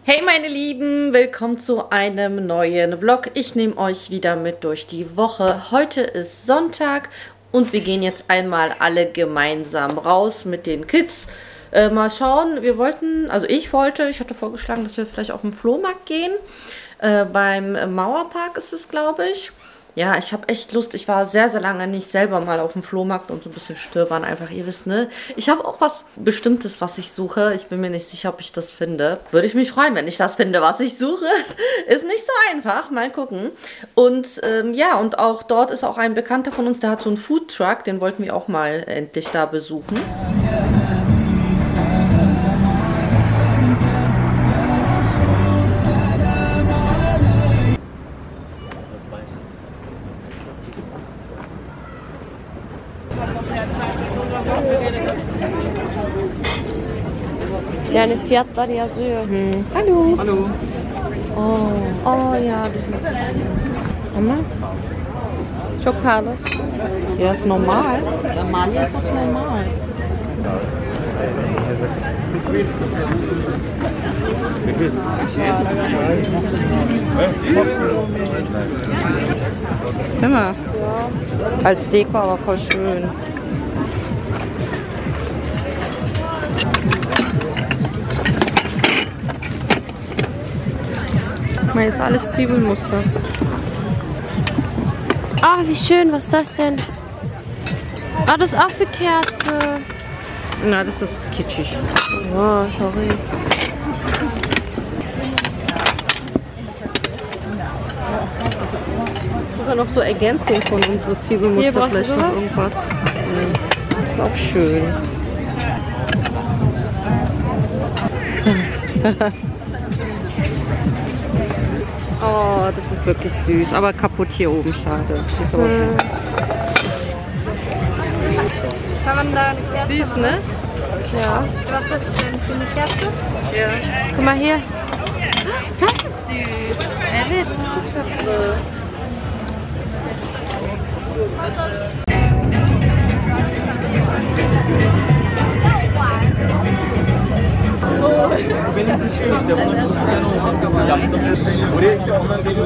Hey meine Lieben, willkommen zu einem neuen Vlog. Ich nehme euch wieder mit durch die Woche. Heute ist Sonntag und wir gehen jetzt einmal alle gemeinsam raus mit den Kids. Mal schauen, ich hatte vorgeschlagen, dass wir vielleicht auf den Flohmarkt gehen. Beim Mauerpark ist es, glaube ich. Ja, ich habe echt Lust. Ich war sehr, sehr lange nicht selber mal auf dem Flohmarkt und so ein bisschen stöbern einfach. Ihr wisst, ne? Ich habe auch was Bestimmtes, was ich suche. Ich bin mir nicht sicher, ob ich das finde. Würde ich mich freuen, wenn ich das finde, was ich suche. Ist nicht so einfach. Mal gucken. Und ja, und auch dort ist auch ein Bekannter von uns, der hat so einen Foodtruck. Den wollten wir auch mal endlich da besuchen. Yani fiyatlar yazıyor. Hallo. Hallo. Oh ya. Ama Çok pahalı. ja, ist normal. Normal ist das normal. Immer. Als Deko aber voll schön. Hier ist alles Zwiebelmuster. Ah, wie schön. Was ist das denn? Ah, das ist auch für Kerze. Na, das ist kitschig. Oh, sorry. Sogar noch so Ergänzung von unserer Zwiebelmuster. Hier, brauchst du vielleicht noch sowas? irgendwas. Das ist auch schön. Oh, das ist wirklich süß. Aber kaputt hier oben, schade. Die ist aber süß. Kann man da eine Kerze Süß, machen? ne? Ja. Was ist das denn für eine Kerze? Ja. Guck mal hier. Das ist süß. Evet, çok tatlı. Benim düşüyor işte. Bunun pozisyonu yaptım. Buraya işte onlar benim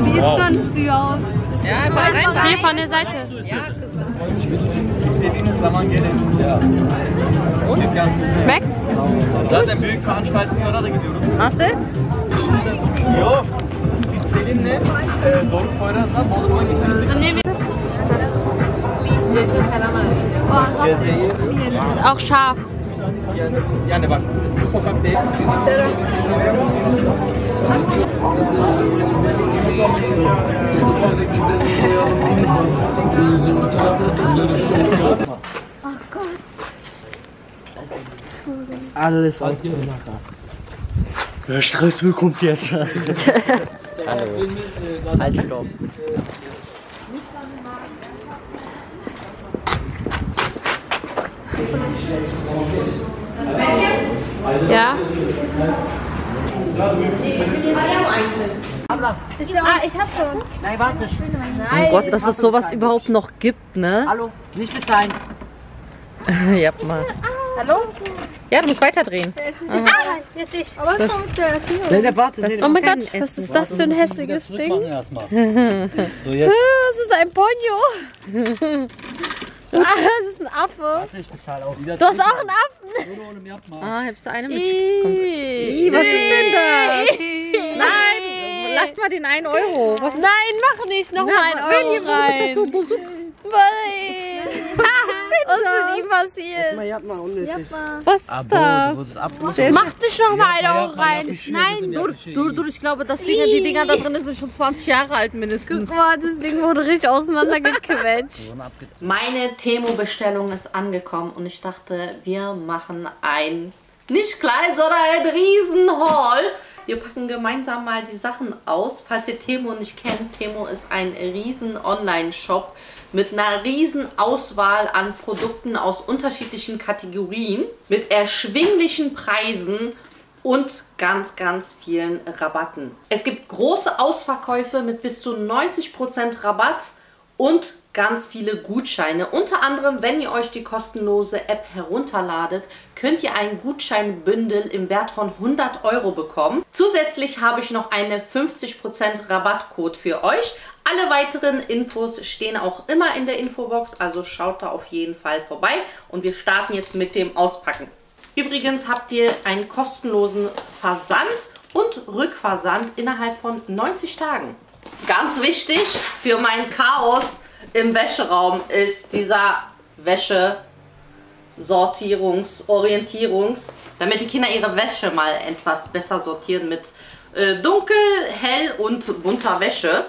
Wie ist man süß aus? Ja, einfach rein. Hier von der Seite. İstediğiniz zaman gelin. Ya. Dükkan. Schmeckt? Zaten büyük veranstaltlara da gidiyoruz. Nasıl? Yok. Biz Selin'le Doruk Poyraz'la Bodrum'a gittik. So nehmen wir. Cezveyi. Ist auch scharf. Yani bak bu sokak değil. Alles auf. Der Stressmüll kommt jetzt. Hallo. Halt, stopp. Ja? Ich hab schon. Nein, warte. Oh Gott, dass es sowas überhaupt noch gibt, ne? Hallo, nicht bezahlen. Ja, mal. Hallo? Ja, du musst weiterdrehen. Jetzt ich. Aber was ist noch mit der Tür? Nein, warte. Oh mein Gott, was ist das für ein hässliches Ding? Erstmal. So, jetzt. Das ist ein Ponyo. Das ist ein Affe. Warte, ich bezahle auch wieder. Du hast auch einen Affen. Ohne mir abmachen. Ah, hast du eine mit? Ih, Was ist denn das? Nein, lasst mal den 1 Euro. Was ist Nein, mach nicht noch mal einen Euro Warum ist das so rein. Bosuk? Was ist ihm passiert? Mal, ja, mal unnötig. Was ist Du das? wurdest ab. Mach nicht noch mal einen Euro rein. Nein, Du, ich glaube, die Dinger da drin sind schon 20 Jahre alt mindestens. Boah, das Ding wurde richtig auseinandergequetscht. Meine Temo-Bestellung ist angekommen und ich dachte, wir machen ein nicht klein, sondern ein Riesen-Haul. Wir packen gemeinsam mal die Sachen aus. Falls ihr Temo nicht kennt, Temo ist ein riesen Online-Shop mit einer riesen Auswahl an Produkten aus unterschiedlichen Kategorien, mit erschwinglichen Preisen und ganz, ganz vielen Rabatten. Es gibt große Ausverkäufe mit bis zu 90% Rabatt und ganz viele Gutscheine. Unter anderem, wenn ihr euch die kostenlose App herunterladet, könnt ihr ein Gutscheinbündel im Wert von 100 € bekommen. Zusätzlich habe ich noch einen 50% Rabattcode für euch. Alle weiteren Infos stehen auch immer in der Infobox, also schaut da auf jeden Fall vorbei. Und wir starten jetzt mit dem Auspacken. Übrigens habt ihr einen kostenlosen Versand und Rückversand innerhalb von 90 Tagen. Ganz wichtig für mein Chaos im Wäscheraum ist dieser damit die Kinder ihre Wäsche mal etwas besser sortieren mit dunkel, hell und bunter Wäsche.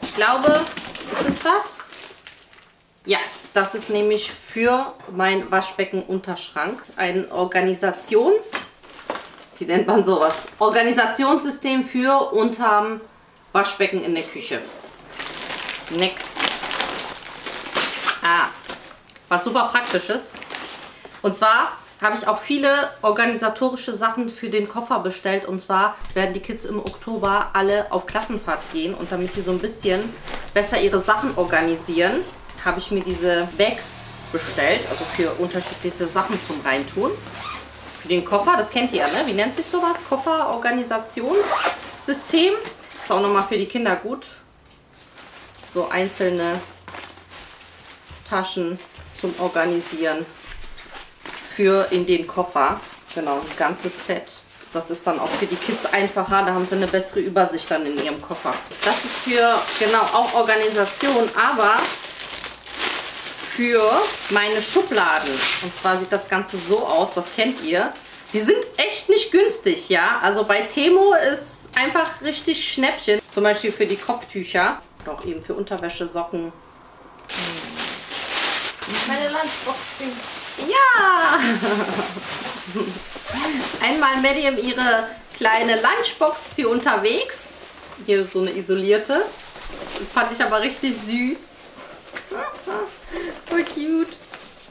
Ich glaube, ist es das? Ja, das ist nämlich für mein Waschbecken-Unterschrank ein wie nennt man sowas? Organisationssystem für unterm Waschbecken in der Küche. Next. Was super praktisch ist. Und zwar habe ich auch viele organisatorische Sachen für den Koffer bestellt. Und zwar werden die Kids im Oktober alle auf Klassenfahrt gehen. Und damit die so ein bisschen besser ihre Sachen organisieren, habe ich mir diese Bags bestellt. Also für unterschiedliche Sachen zum Reintun. Für den Koffer, das kennt ihr ja, ne? Wie nennt sich sowas? Kofferorganisationssystem. Ist auch nochmal für die Kinder gut. So einzelne Taschen zum Organisieren für in den Koffer. Genau, ein ganzes Set. Das ist dann auch für die Kids einfacher. Da haben sie eine bessere Übersicht dann in ihrem Koffer. Das ist für, genau, auch Organisation, aber für meine Schubladen. Und zwar sieht das Ganze so aus, das kennt ihr. Die sind echt nicht günstig, ja. Also bei Temo ist einfach richtig Schnäppchen. Zum Beispiel für die Kopftücher. Auch eben für Unterwäsche, Socken. Meine Lunchbox. Ja! Einmal Medium ihre kleine Lunchbox für unterwegs. Hier so eine isolierte. Fand ich aber richtig süß. Voll cute.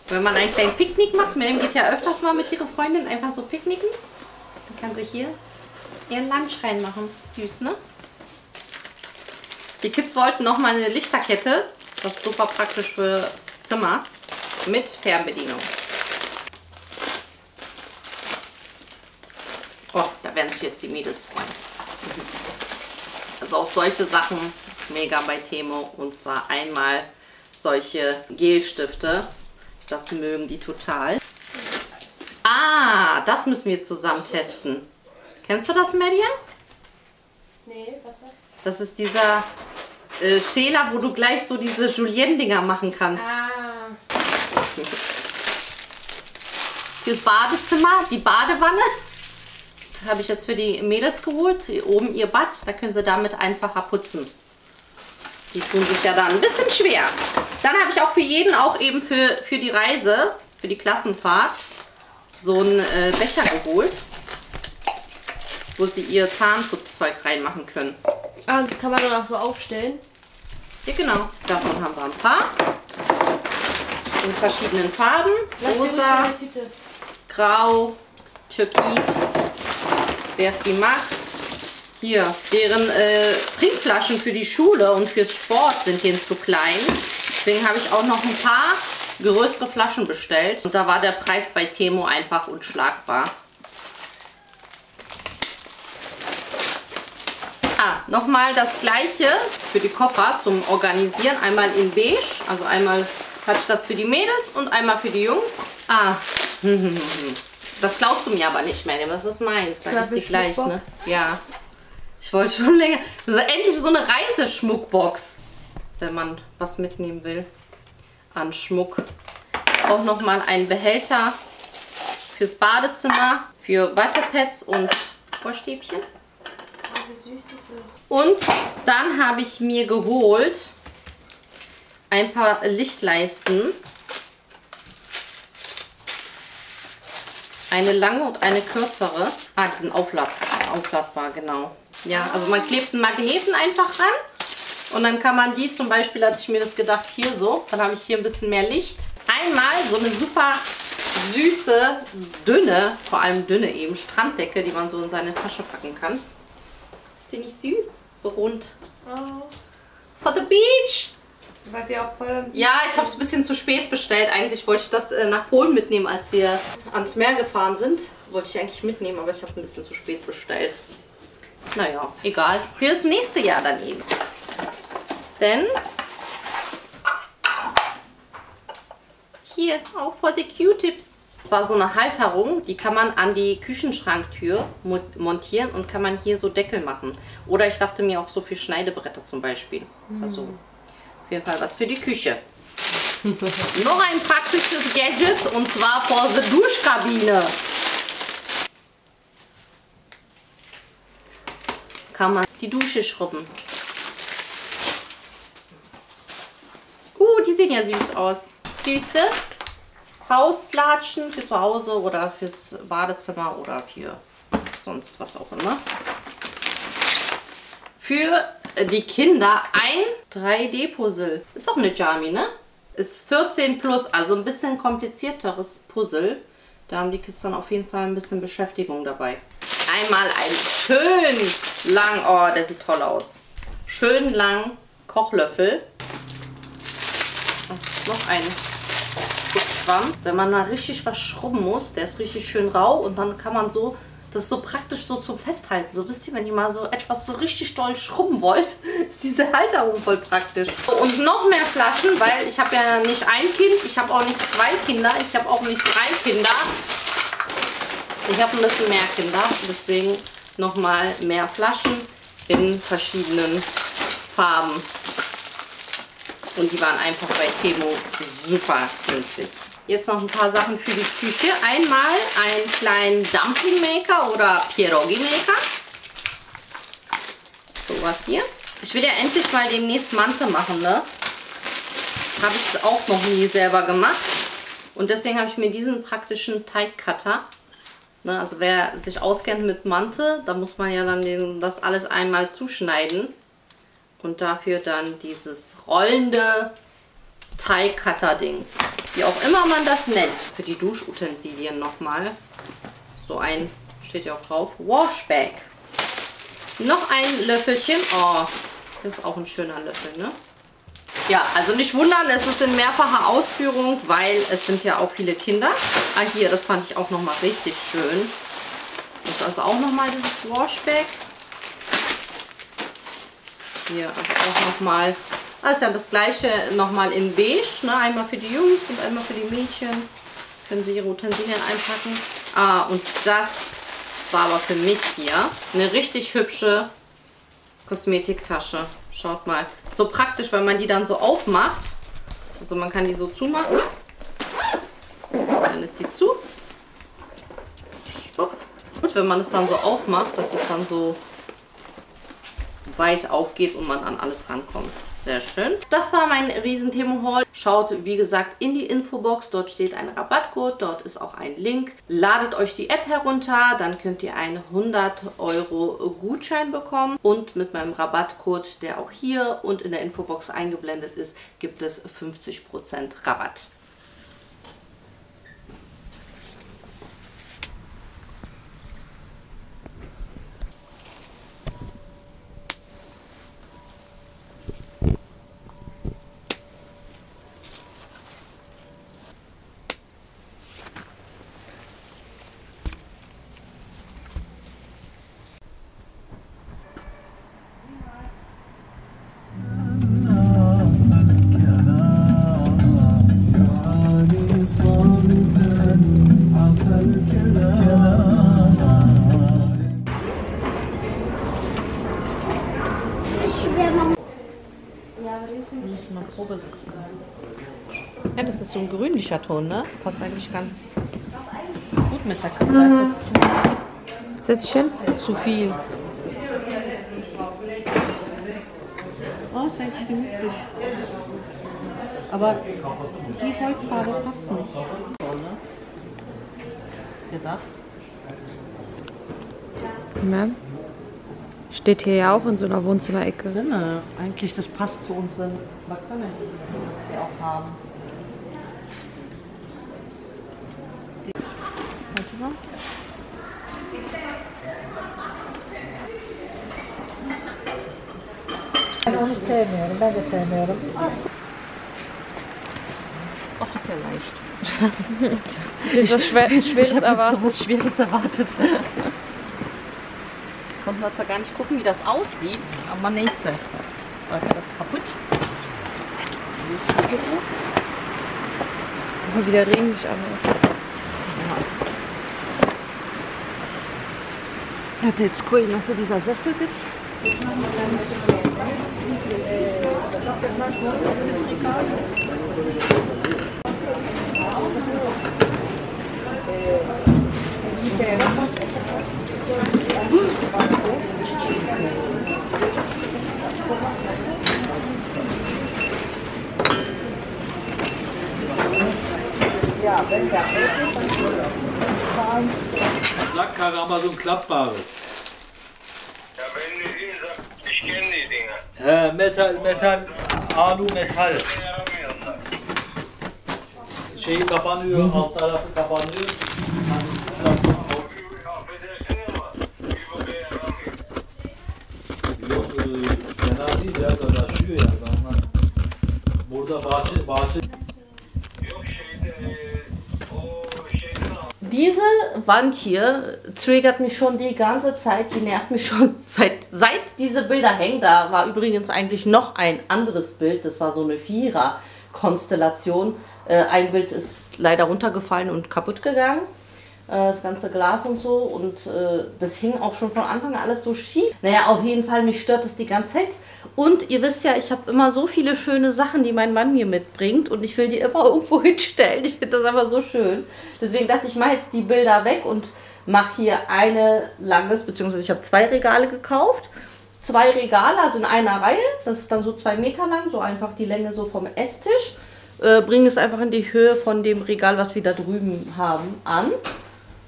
Wenn man einen kleinen Picknick macht, Medium geht ja öfters mal mit ihrer Freundin einfach so picknicken. Dann kann sie hier ihren Lunch reinmachen. Süß, ne? Die Kids wollten noch mal eine Lichterkette. Das ist super praktisch fürs Zimmer. Mit Fernbedienung. Oh, da werden sich jetzt die Mädels freuen. Also auch solche Sachen mega bei Temo. Und zwar einmal solche Gelstifte. Das mögen die total. Ah, das müssen wir zusammen testen. Kennst du das, Medium? Nee, was ist das? Das ist dieser Schäler, wo du gleich so diese Julienne-Dinger machen kannst. Fürs Badezimmer, die Badewanne. Habe ich jetzt für die Mädels geholt. Hier oben ihr Bad, da können sie damit einfacher putzen. Die tun sich ja dann ein bisschen schwer. Dann habe ich auch für jeden, auch eben für die Reise, für die Klassenfahrt, so einen Becher geholt, wo sie ihr Zahnputzzeug reinmachen können. Ah, das kann man dann auch so aufstellen? Ja, genau. Davon haben wir ein paar. In verschiedenen Farben. Rosa, Grau, Türkis. Wer es wie mag. Hier, deren Trinkflaschen für die Schule und fürs Sport sind denen zu klein. Deswegen habe ich auch noch ein paar größere Flaschen bestellt. Und da war der Preis bei Temo einfach unschlagbar. Nochmal das gleiche für die Koffer zum Organisieren. Einmal in beige, also einmal hatte ich das für die Mädels und einmal für die Jungs. Das klaust du mir aber nicht mehr, das ist meins. Das ist die gleich, ne? Ja. Ich wollte schon länger. Das ist endlich so eine Reiseschmuckbox, wenn man was mitnehmen will an Schmuck. Auch nochmal ein Behälter fürs Badezimmer, für Wattepads und Vorstäbchen. Wie süß das ist. Und dann habe ich mir geholt ein paar Lichtleisten. Eine lange und eine kürzere. Ah, die sind aufladbar, genau. Ja, also man klebt einen Magneten einfach ran. Und dann kann man die, zum Beispiel hatte ich mir das gedacht, hier so. Dann habe ich hier ein bisschen mehr Licht. Einmal so eine super süße, dünne, vor allem dünne eben, Stranddecke, die man so in seine Tasche packen kann. Ist die nicht süß? So rund. For the beach! Weil wir auch voll... Ja, ich habe es ein bisschen zu spät bestellt. Eigentlich wollte ich das nach Polen mitnehmen, als wir ans Meer gefahren sind. Wollte ich eigentlich mitnehmen, aber ich habe ein bisschen zu spät bestellt. Naja, egal. Für das nächste Jahr dann eben. Denn hier, auch for the Q-Tips. Das war so eine Halterung, die kann man an die Küchenschranktür montieren und kann man hier so Deckel machen. Oder ich dachte mir auch so für Schneidebretter zum Beispiel. Also auf jeden Fall was für die Küche. Noch ein praktisches Gadget und zwar for the Duschkabine. Kann man die Dusche schrubben. Die sehen ja süß aus. Süße Hauslatschen für zu Hause oder fürs Badezimmer oder für sonst was auch immer. Für die Kinder ein 3D-Puzzle. Ist auch eine Jami, ne? Ist 14 plus, also ein bisschen komplizierteres Puzzle. Da haben die Kids dann auf jeden Fall ein bisschen Beschäftigung dabei. Einmal ein schön lang, oh, der sieht toll aus. Schön lang Kochlöffel. Ach, noch ein Schwamm. Wenn man mal richtig was schrubben muss, der ist richtig schön rau und dann kann man so, das ist so praktisch so zum Festhalten. So wisst ihr, wenn ihr mal so etwas so richtig doll schrubben wollt, ist diese Halterung voll praktisch. Und noch mehr Flaschen, weil ich habe ja nicht ein Kind, ich habe auch nicht 2 Kinder, ich habe auch nicht 3 Kinder. Ich habe ein bisschen mehr Kinder, deswegen nochmal mehr Flaschen in verschiedenen Farben. Und die waren einfach bei Temu super günstig. Jetzt noch ein paar Sachen für die Küche. Einmal einen kleinen Dumpling Maker oder Pierogi Maker. So was hier. Ich will ja endlich mal demnächst Mante machen, ne? Habe ich auch noch nie selber gemacht. Und deswegen habe ich mir diesen praktischen Teigcutter. Ne, also wer sich auskennt mit Mante, da muss man ja dann das alles einmal zuschneiden. Und dafür dann dieses rollende Teigcutter-Ding. Wie auch immer man das nennt. Für die Duschutensilien nochmal. So ein, steht ja auch drauf, Washbag. Noch ein Löffelchen. Oh, das ist auch ein schöner Löffel, ne? Ja, also nicht wundern, es ist in mehrfacher Ausführung, weil es sind ja auch viele Kinder. Ah, hier, das fand ich auch nochmal richtig schön. Das ist also auch nochmal dieses Washbag. Hier, also auch nochmal, das ist ja das gleiche nochmal in beige, ne? Einmal für die Jungs und einmal für die Mädchen. Können sie ihre Utensilien einpacken. Ah, und das war aber für mich hier eine richtig hübsche Kosmetiktasche. Schaut mal. Ist so praktisch, weil man die dann so aufmacht. Also man kann die so zumachen. Dann ist die zu. Und wenn man es dann so aufmacht, dass es dann so weit aufgeht und man an alles rankommt. Sehr schön. Das war mein Riesen-Temu-Haul. Schaut, wie gesagt, in die Infobox. Dort steht ein Rabattcode. Dort ist auch ein Link. Ladet euch die App herunter. Dann könnt ihr einen 100 € Gutschein bekommen. Und mit meinem Rabattcode, der auch hier und in der Infobox eingeblendet ist, gibt es 50% Rabatt. Ja, das ist so ein grünlicher Ton, ne? Passt eigentlich ganz gut mit der Kamera. Da ist das Setz dich hin. zu viel. Oh, ist eigentlich gemütlich. Aber die Holzfarbe passt nicht. So, ne? Gedacht. Ja. Steht hier ja auch in so einer Wohnzimmerecke. Drinne. Eigentlich, das passt zu unseren Erwachsenen, die wir auch haben. Warte mal. sevmiyorum. Ben de sevmiyorum. Ach, das ist ja leicht. Das ist so schweres Ich habe jetzt erwartet. so was Schweres erwartet. Jetzt konnten wir zwar gar nicht gucken, wie das aussieht, aber nächste. Warte, das ist kaputt. Oh, wie der Regen sich anhört. Ja, jetzt gucken, noch für dieser Sessel gibt's. Sackkarre haben wir so ein klappbares. Ja, wenn du ihn sagst, ich kenne die Dinger. Metal, Alu, Metall. Şeyi kapanıyor, alt tarafı kapanıyor. Affedersin ama bir bakaya yaramıyor. Yok, fena değil ya, taşıyor yani. Ondan. Burada bahçe. Yok o şeyden al. Diese Wand hier triggert mich schon die ganze Zeit, die nervt mich schon seit diese Bilder hängen. Da war übrigens eigentlich noch ein anderes Bild, das war so eine Vierer-Konstellation. Ein Bild ist leider runtergefallen und kaputt gegangen, das ganze Glas und so, und das hing auch schon von Anfang an alles so schief. Naja, auf jeden Fall, mich stört es die ganze Zeit. Und ihr wisst ja, ich habe immer so viele schöne Sachen, die mein Mann mir mitbringt, und ich will die immer irgendwo hinstellen. Ich finde das einfach so schön. Deswegen dachte ich, mache jetzt die Bilder weg und mache hier eine langes, beziehungsweise ich habe 2 Regale gekauft. 2 Regale, also in einer Reihe. Das ist dann so 2 Meter lang, so einfach die Länge so vom Esstisch. Bringen es einfach in die Höhe von dem Regal, was wir da drüben haben, an.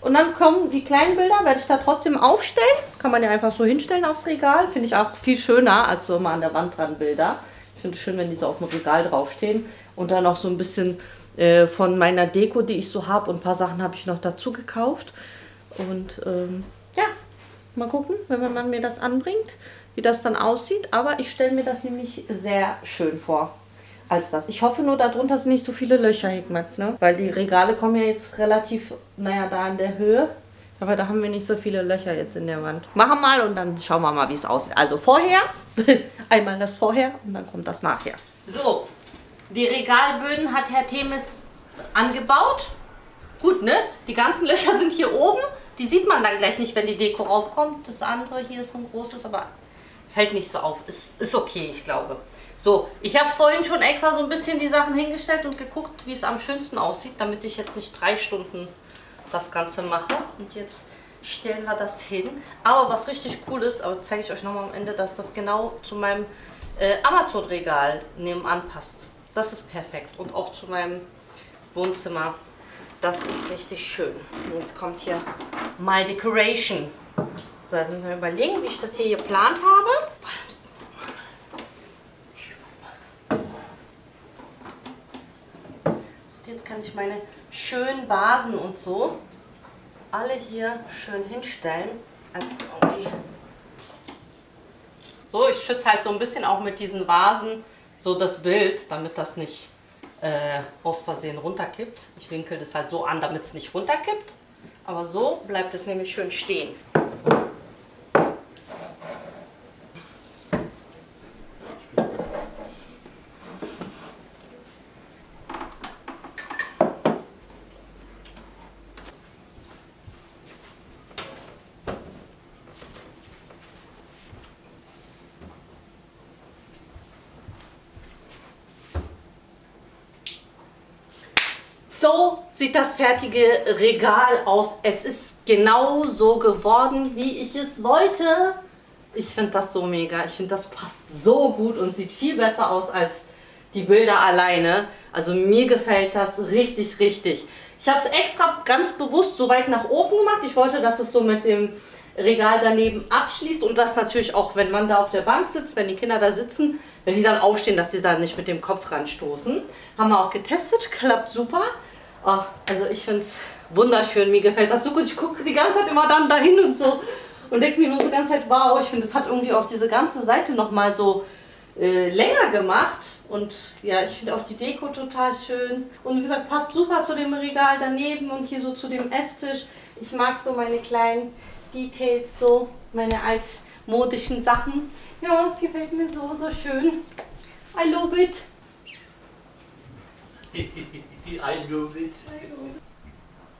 Und dann kommen die kleinen Bilder, werde ich da trotzdem aufstellen. Kann man ja einfach so hinstellen aufs Regal. Finde ich auch viel schöner als so mal an der Wand dran Bilder. Ich finde es schön, wenn die so auf dem Regal draufstehen. Und dann auch so ein bisschen von meiner Deko, die ich so habe. Und ein paar Sachen habe ich noch dazu gekauft. Und ja, mal gucken, wenn mein Mann mir das anbringt, wie das dann aussieht. Aber ich stelle mir das nämlich sehr schön vor. Als das. Ich hoffe nur, darunter sind nicht so viele Löcher, Hikmet, ne? Weil die Regale kommen ja jetzt relativ, naja, da in der Höhe. Aber da haben wir nicht so viele Löcher jetzt in der Wand. Machen wir mal und dann schauen wir mal, wie es aussieht. Also vorher, einmal das vorher und dann kommt das nachher. So, die Regalböden hat Herr Themis angebaut. Gut, ne? Die ganzen Löcher sind hier oben. Die sieht man dann gleich nicht, wenn die Deko raufkommt. Das andere hier ist ein großes, aber fällt nicht so auf. Ist okay, ich glaube. So, ich habe vorhin schon extra so ein bisschen die Sachen hingestellt und geguckt, wie es am schönsten aussieht, damit ich jetzt nicht 3 Stunden das Ganze mache. Und jetzt stellen wir das hin. Aber was richtig cool ist, aber zeige ich euch nochmal am Ende, dass das genau zu meinem Amazon-Regal nebenan passt. Das ist perfekt. Und auch zu meinem Wohnzimmer. Das ist richtig schön. Und jetzt kommt hier My Decoration. So, dann müssen wir überlegen, wie ich das hier geplant habe. Jetzt kann ich meine schönen Vasen und so alle hier schön hinstellen. Also irgendwie so, ich schütze halt so ein bisschen auch mit diesen Vasen so das Bild, damit das nicht aus Versehen runterkippt. Ich winkel das halt so an, damit es nicht runterkippt. Aber so bleibt es nämlich schön stehen. So sieht das fertige Regal aus. Es ist genau so geworden, wie ich es wollte. Ich finde das so mega. Ich finde, das passt so gut und sieht viel besser aus als die Bilder alleine. Also mir gefällt das richtig, richtig. Ich habe es extra ganz bewusst so weit nach oben gemacht. Ich wollte, dass es so mit dem Regal daneben abschließt und das natürlich auch, wenn man da auf der Bank sitzt, wenn die Kinder da sitzen, wenn die dann aufstehen, dass sie da nicht mit dem Kopf ranstoßen. Haben wir auch getestet, klappt super. Oh, also ich finde es wunderschön, mir gefällt das so gut. Ich gucke die ganze Zeit immer dann dahin und so und denke mir nur so die ganze Zeit, wow, ich finde, es hat irgendwie auch diese ganze Seite nochmal so länger gemacht. Und ja, ich finde auch die Deko total schön. Und wie gesagt, passt super zu dem Regal daneben und hier so zu dem Esstisch. Ich mag so meine kleinen Details, so meine altmodischen Sachen. Ja, gefällt mir so, so schön. I love it. I love it.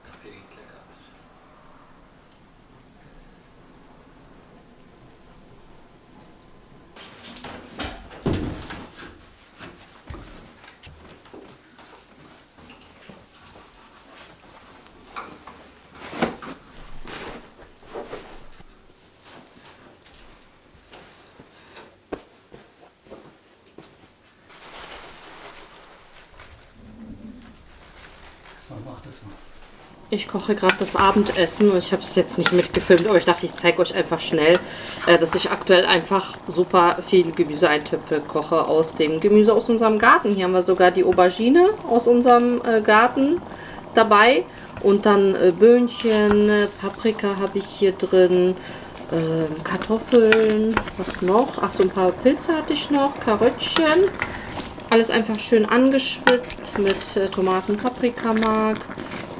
Kaffee geht lecker was. So, mach das mal. Ich koche gerade das Abendessen und ich habe es jetzt nicht mitgefilmt, aber ich dachte, ich zeige euch einfach schnell, dass ich aktuell einfach super viel Gemüseeintöpfe koche aus dem Gemüse aus unserem Garten. Hier haben wir sogar die Aubergine aus unserem Garten dabei und dann Böhnchen, Paprika habe ich hier drin, Kartoffeln, was noch? Ach, so ein paar Pilze hatte ich noch, Karöttchen. Alles einfach schön angeschwitzt mit Tomaten, Paprikamark.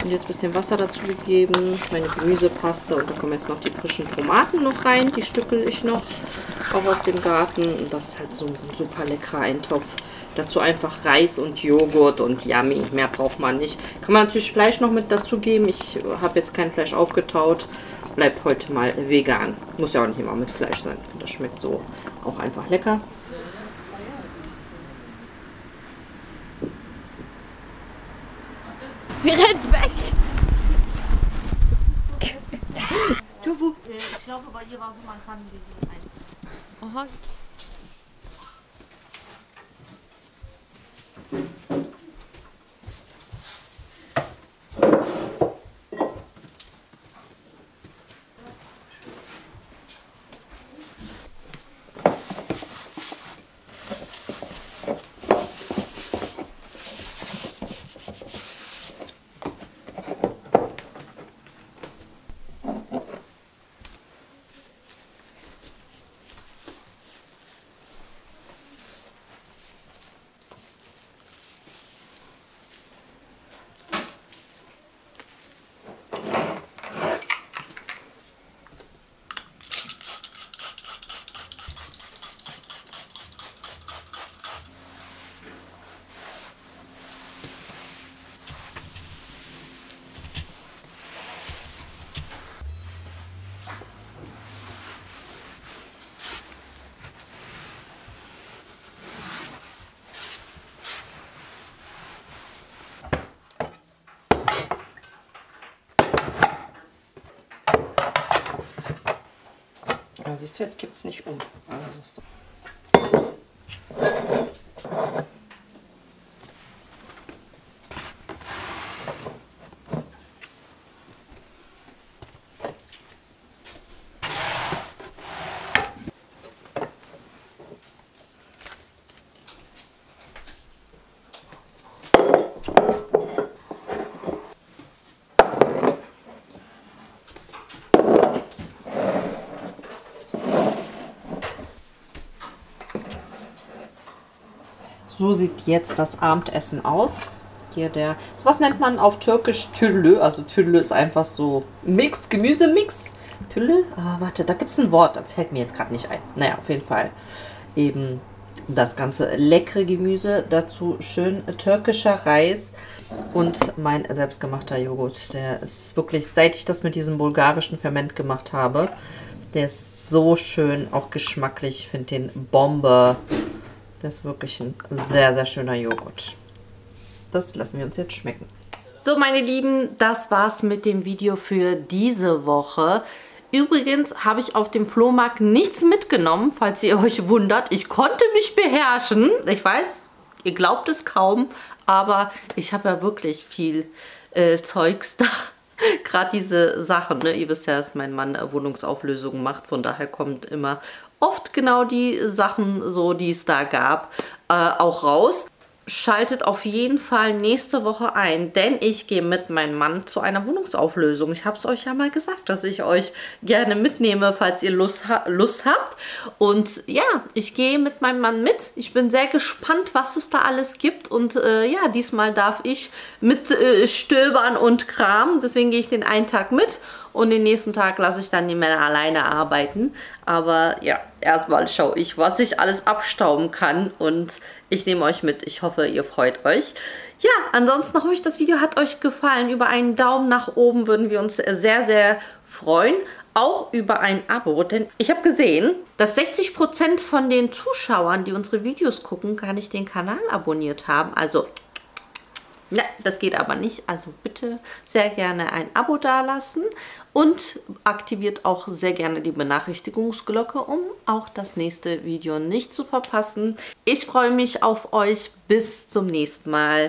Und jetzt ein bisschen Wasser dazu gegeben, meine Gemüsepaste und da kommen jetzt noch die frischen Tomaten noch rein, die stückel ich noch, auch aus dem Garten. Und das ist halt so ein super leckerer Eintopf. Dazu einfach Reis und Joghurt und yummy, mehr braucht man nicht. Kann man natürlich Fleisch noch mit dazu geben, ich habe jetzt kein Fleisch aufgetaut, bleibt heute mal vegan. Muss ja auch nicht immer mit Fleisch sein, ich finde, das schmeckt so auch einfach lecker. Sie rennt weg. Ich glaube, bei ihr war so, man kann diese einzeln. Aha. Also siehst du, jetzt gibt es nicht um. Also so sieht jetzt das Abendessen aus. Hier so was nennt man auf Türkisch Türlü. Also Türlü ist einfach so Mix, Gemüsemix. Türlü? Ah, warte, da gibt es ein Wort, da fällt mir jetzt gerade nicht ein. Naja, auf jeden Fall eben das ganze leckere Gemüse. Dazu schön türkischer Reis und mein selbstgemachter Joghurt. Der ist wirklich, seit ich das mit diesem bulgarischen Ferment gemacht habe, der ist so schön, auch geschmacklich. Ich finde den Bombe. Das ist wirklich ein sehr, sehr schöner Joghurt. Das lassen wir uns jetzt schmecken. So, meine Lieben, das war's mit dem Video für diese Woche. Übrigens habe ich auf dem Flohmarkt nichts mitgenommen, falls ihr euch wundert. Ich konnte mich beherrschen. Ich weiß, ihr glaubt es kaum, aber ich habe ja wirklich viel Zeugs da. Gerade diese Sachen, ne? Ihr wisst ja, dass mein Mann Wohnungsauflösungen macht. Von daher kommt immer oft genau die Sachen, so die es da gab, auch raus. schaltet auf jeden Fall nächste Woche ein, denn ich gehe mit meinem Mann zu einer Wohnungsauflösung. Ich habe es euch ja mal gesagt, dass ich euch gerne mitnehme, falls ihr Lust habt. Und ja, ich gehe mit meinem Mann mit. Ich bin sehr gespannt, was es da alles gibt. Und ja, diesmal darf ich mit stöbern und kramen. Deswegen gehe ich den einen Tag mit. Und den nächsten Tag lasse ich dann die Männer alleine arbeiten. Aber ja, erstmal schaue ich, was ich alles abstauben kann. Und ich nehme euch mit. Ich hoffe, ihr freut euch. Ja, ansonsten hoffe ich, das Video hat euch gefallen. Über einen Daumen nach oben würden wir uns sehr, sehr freuen. Auch über ein Abo. Denn ich habe gesehen, dass 60% von den Zuschauern, die unsere Videos gucken, gar nicht den Kanal abonniert haben. Also... ne, das geht aber nicht. Also bitte sehr gerne ein Abo dalassen und aktiviert auch sehr gerne die Benachrichtigungsglocke, um auch das nächste Video nicht zu verpassen. Ich freue mich auf euch. Bis zum nächsten Mal.